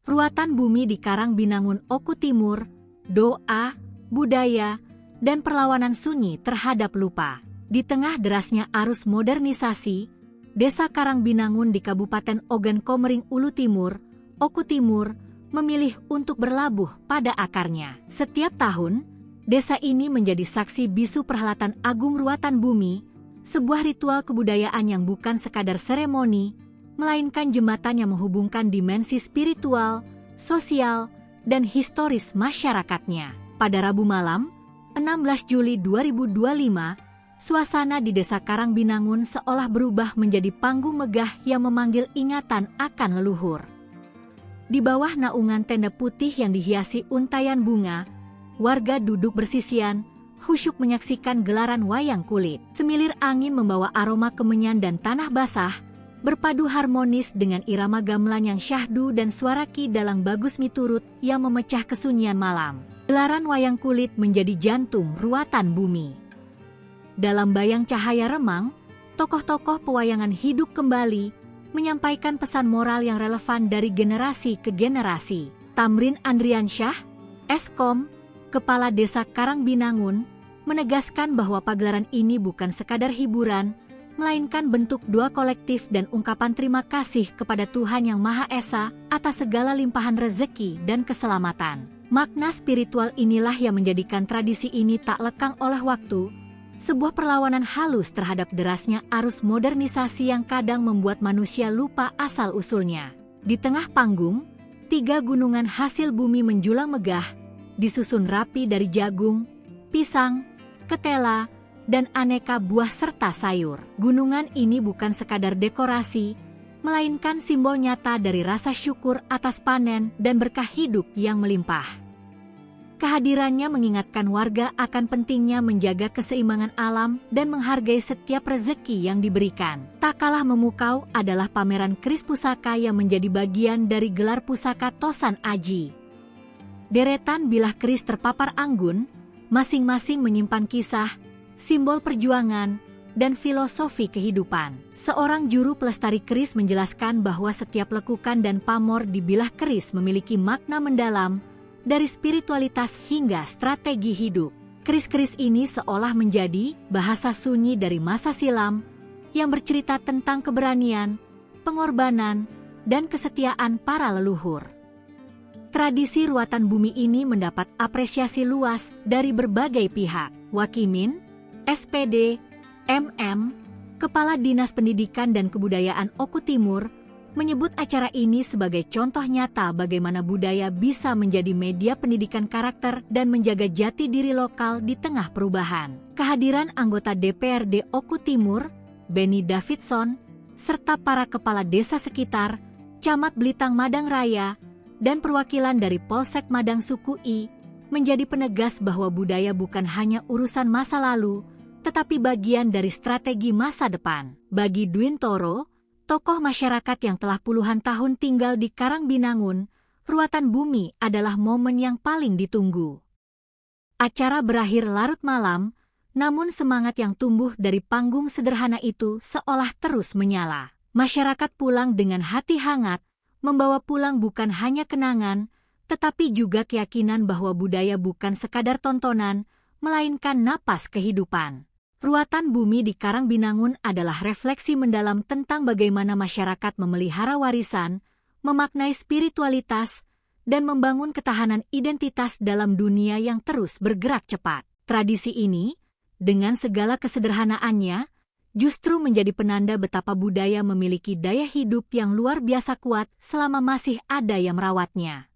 Ruatan bumi di Karangbinangun Oku Timur, doa, budaya, dan perlawanan sunyi terhadap lupa. Di tengah derasnya arus modernisasi, Desa Karangbinangun di Kabupaten Ogan Komering Ulu Timur, Oku Timur, memilih untuk berlabuh pada akarnya. Setiap tahun, desa ini menjadi saksi bisu perhelatan agung ruatan bumi, sebuah ritual kebudayaan yang bukan sekadar seremoni, melainkan jembatan yang menghubungkan dimensi spiritual, sosial, dan historis masyarakatnya. Pada Rabu malam, 16 Juli 2025, suasana di Desa Karangbinangun seolah berubah menjadi panggung megah yang memanggil ingatan akan leluhur. Di bawah naungan tenda putih yang dihiasi untayan bunga, warga duduk bersisian, khusyuk menyaksikan gelaran wayang kulit. Semilir angin membawa aroma kemenyan dan tanah basah, berpadu harmonis dengan irama gamelan yang syahdu dan suara ki dalang bagus miturut yang memecah kesunyian malam. Gelaran wayang kulit menjadi jantung ruatan bumi. Dalam bayang cahaya remang, tokoh-tokoh pewayangan hidup kembali, menyampaikan pesan moral yang relevan dari generasi ke generasi. Tamrin Andriansyah, Eskom, Kepala Desa Karangbinangun, menegaskan bahwa pagelaran ini bukan sekadar hiburan, melainkan bentuk doa kolektif dan ungkapan terima kasih kepada Tuhan Yang Maha Esa atas segala limpahan rezeki dan keselamatan. Makna spiritual inilah yang menjadikan tradisi ini tak lekang oleh waktu, sebuah perlawanan halus terhadap derasnya arus modernisasi yang kadang membuat manusia lupa asal-usulnya. Di tengah panggung, 3 gunungan hasil bumi menjulang megah, disusun rapi dari jagung, pisang, ketela, dan aneka buah serta sayur. Gunungan ini bukan sekadar dekorasi, melainkan simbol nyata dari rasa syukur atas panen dan berkah hidup yang melimpah. Kehadirannya mengingatkan warga akan pentingnya menjaga keseimbangan alam dan menghargai setiap rezeki yang diberikan. Tak kalah memukau adalah pameran keris pusaka yang menjadi bagian dari gelar pusaka Tosan Aji. Deretan bilah keris terpapar anggun, masing-masing menyimpan kisah, simbol perjuangan, dan filosofi kehidupan. Seorang juru pelestari keris menjelaskan bahwa setiap lekukan dan pamor di bilah keris memiliki makna mendalam, dari spiritualitas hingga strategi hidup. Keris-keris ini seolah menjadi bahasa sunyi dari masa silam, yang bercerita tentang keberanian, pengorbanan, dan kesetiaan para leluhur. Tradisi ruatan bumi ini mendapat apresiasi luas dari berbagai pihak. Wakimin, SPD, MM, Kepala Dinas Pendidikan dan Kebudayaan Oku Timur, menyebut acara ini sebagai contoh nyata bagaimana budaya bisa menjadi media pendidikan karakter dan menjaga jati diri lokal di tengah perubahan. Kehadiran anggota DPRD Oku Timur, Benny Davidson, serta para kepala desa sekitar, Camat Belitang Madang Raya, dan perwakilan dari Polsek Madang Suku I, menjadi penegas bahwa budaya bukan hanya urusan masa lalu, tetapi bagian dari strategi masa depan. Bagi Dwintoro, tokoh masyarakat yang telah puluhan tahun tinggal di Karangbinangun, ruatan bumi adalah momen yang paling ditunggu. Acara berakhir larut malam, namun semangat yang tumbuh dari panggung sederhana itu seolah terus menyala. Masyarakat pulang dengan hati hangat, membawa pulang bukan hanya kenangan, tetapi juga keyakinan bahwa budaya bukan sekadar tontonan, melainkan napas kehidupan. Ruatan bumi di Karangbinangun adalah refleksi mendalam tentang bagaimana masyarakat memelihara warisan, memaknai spiritualitas, dan membangun ketahanan identitas dalam dunia yang terus bergerak cepat. Tradisi ini, dengan segala kesederhanaannya, justru menjadi penanda betapa budaya memiliki daya hidup yang luar biasa kuat selama masih ada yang merawatnya.